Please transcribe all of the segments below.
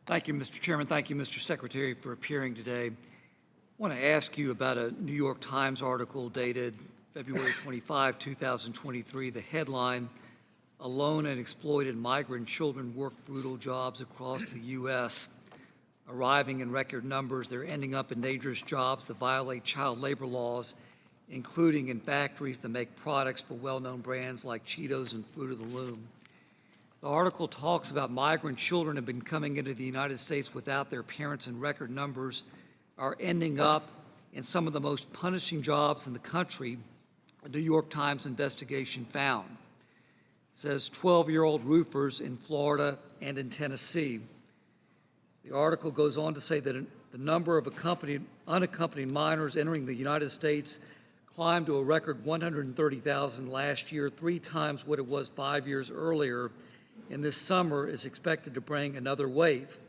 Thank you, Mr. Chairman. Thank you, Mr. Secretary, for appearing today. I want to ask you about a New York Times article dated February 25, 2023. The headline, "Alone and Exploited Migrant Children Work Brutal Jobs Across the U.S." Arriving in record numbers, they're ending up in dangerous jobs that violate child labor laws, including in factories that make products for well-known brands like Cheetos and Fruit of the Loom. The article talks about migrant children have been coming into the United States without their parents in record numbers, are ending up in some of the most punishing jobs in the country, a New York Times investigation found. It says 12-year-old roofers in Florida and in Tennessee. The article goes on to say that the number of unaccompanied minors entering the United States climbed to a record 130,000 last year, 3 times what it was 5 years earlier, and this summer is expected to bring another wave.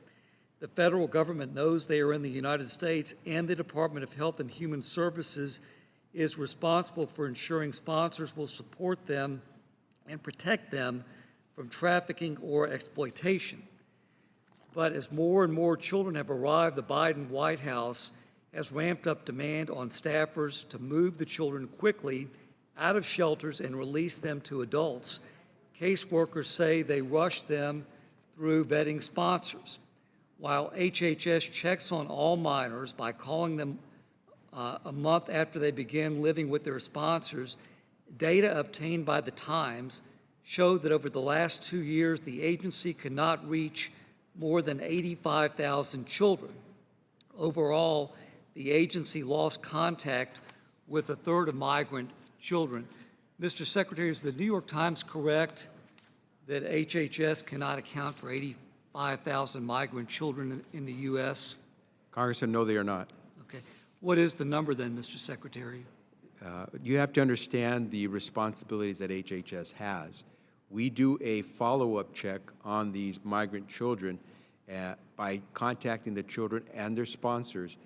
The federal government knows they are in the United States, and the Department of Health and Human Services is responsible for ensuring sponsors will support them and protect them from trafficking or exploitation. But as more and more children have arrived, the Biden White House has ramped up demand on staffers to move the children quickly out of shelters and release them to adults. Caseworkers say they rush them through vetting sponsors. While HHS checks on all minors by calling them a month after they begin living with their sponsors, data obtained by the Times showed that over the last 2 years, the agency could not reach more than 85,000 children. Overall, the agency lost contact with a third of migrant children. Mr. Secretary, is the New York Times correct that HHS cannot account for 85,000 migrant children in the U.S.? Congressman, no, they are not. Okay. What is the number then, Mr. Secretary? You have to understand the responsibilities that HHS has. We do a follow-up check on these migrant children by contacting the children and their sponsors,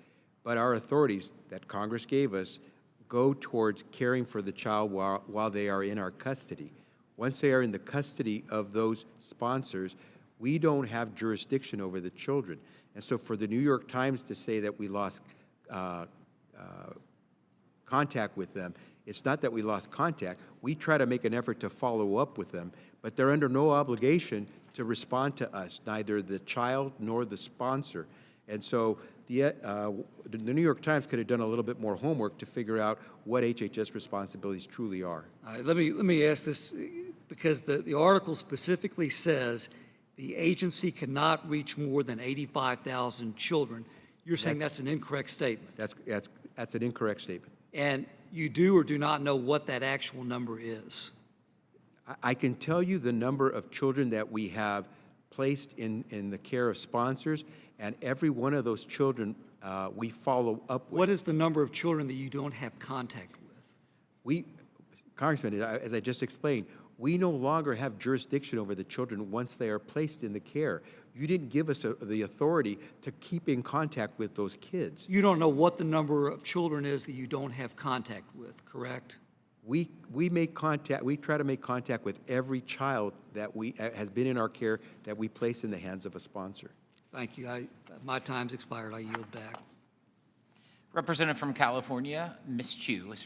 but our authorities that Congress gave us go towards caring for the child while they are in our custody. Once they are in the custody of those sponsors, we don't have jurisdiction over the children. And so for the New York Times to say that we lost contact with them, it's not that we lost contact. We try to make an effort to follow up with them, but they're under no obligation to respond to us, neither the child nor the sponsor. And so the New York Times could have done a little bit more homework to figure out what HHS responsibilities truly are. All right, let me ask this, because the article specifically says the agency cannot reach more than 85,000 children. You're saying that's an incorrect statement? That's an incorrect statement. And you do or do not know what that actual number is? I can tell you the number of children that we have placed in the care of sponsors, and every one of those children we follow up with. What is the number of children that you don't have contact with? Congressman, as I just explained, we no longer have jurisdiction over the children once they are placed in the care. You didn't give us the authority to keep in contact with those kids. You don't know what the number of children is that you don't have contact with, correct? We make contact. We try to make contact with every child that has been in our care that we place in the hands of a sponsor. Thank you. My time's expired. I yield back. Representative from California, Ms. Chu is